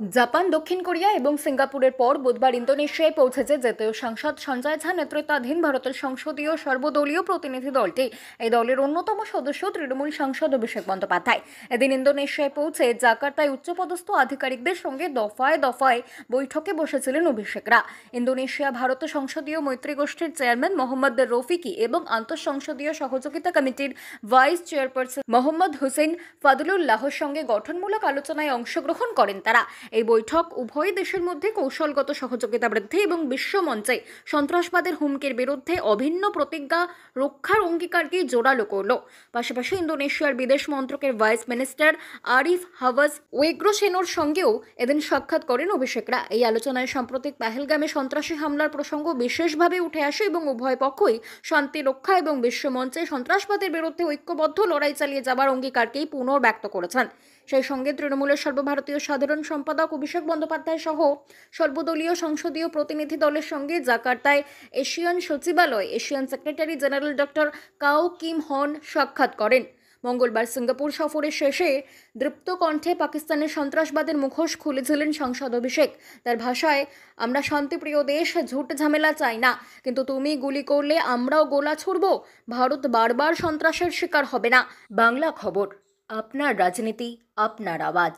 Japan, দক্ষিণ Korea এবং সিঙ্গাপুরের পর বুধবার ইন্দোনেশিয়ায় পৌঁছেছে জাতীয় সংসদ সঞ্জয় ঝা নেতৃত্বাধীন ভারতের সংসদীয় সর্বদলীয় প্রতিনিধি দলটি। এই দলের অন্যতম সদস্য তৃণমূল সাংসদ অভিষেক বন্দ্যোপাধ্যায় এদিন ইন্দোনেশিয়ায় পৌঁছে জাকার্তায় উচ্চপদস্থ আধিকারিকদের সঙ্গে দফায় দফায় বৈঠকে বসেছিলেন অভিষেকরা। ইন্দোনেশিয়া ভারত সংসদীয় মৈত্রী গোষ্ঠীর চেয়ারম্যান মোহাম্মদ রফিকি এবং আন্তঃসংসদীয় সহযোগিতা কমিটির ভাইস চেয়ারপারসন মোহাম্মদ হুসেইন ফাদলুল্লাহর সঙ্গে গঠনমূলক আলোচনায় অংশগ্রহণ করেন তারা। এই বৈঠক উভয় দেশের মধ্যে কৌশলগত সহযোগিতা বৃদ্ধি এবং বিশ্বমঞ্চে সন্ত্রাসবাদের হুমকির বিরুদ্ধে অভিন্ন প্রতিজ্ঞা রক্ষার অঙ্গীকারকে জোরালো করল। পাশাপাশি ইন্দোনেশিয়ার বিদেশ মন্ত্রকের ভাইস মিনিস্টার আরিফ হাওয়াজ ওয়েগ্রোসেনোর সঙ্গেও এদিন সাক্ষাৎ করেন অভিষেকরা। এই আলোচনায় সাম্প্রতিক পেহেলগামে সন্ত্রাসী হামলার প্রসঙ্গ বিশেষভাবে উঠে আসে এবং উভয় পক্ষই শান্তি রক্ষা এবং বিশ্বমঞ্চে সন্ত্রাসবাদের বিরুদ্ধে ঐক্যবদ্ধ লড়াই চালিয়ে যাবার অঙ্গীকারকেই পুনর্ব্যক্ত করেছেন। সেই সঙ্গে তৃণমূলের সর্বভারতীয় সাধারণ সম্পাদক অভিষেক বন্দ্যোপাধ্যায় সহ সর্বদলীয় সংসদীয় প্রতিনিধি দলের সঙ্গে জাকার্তায় এশিয়ান সচিবালয় এশিয়ান সেক্রেটারি জেনারেল ডক্টর কাও কিম হন সাক্ষাৎ করেন। মঙ্গলবার সিঙ্গাপুর সফরের শেষে দৃপ্ত কণ্ঠে পাকিস্তানের সন্ত্রাসবাদের মুখোশ খুলেছিলেন সাংসদ অভিষেক। তার ভাষায়, আমরা শান্তিপ্রিয় দেশ, ঝুট ঝামেলা চাই না, কিন্তু তুমি গুলি করলে আমরাও গোলা ছুড়ব। ভারত বারবার সন্ত্রাসের শিকার হবে না। বাংলা খবর, আপনার রাজনীতি, আপনার আওয়াজ।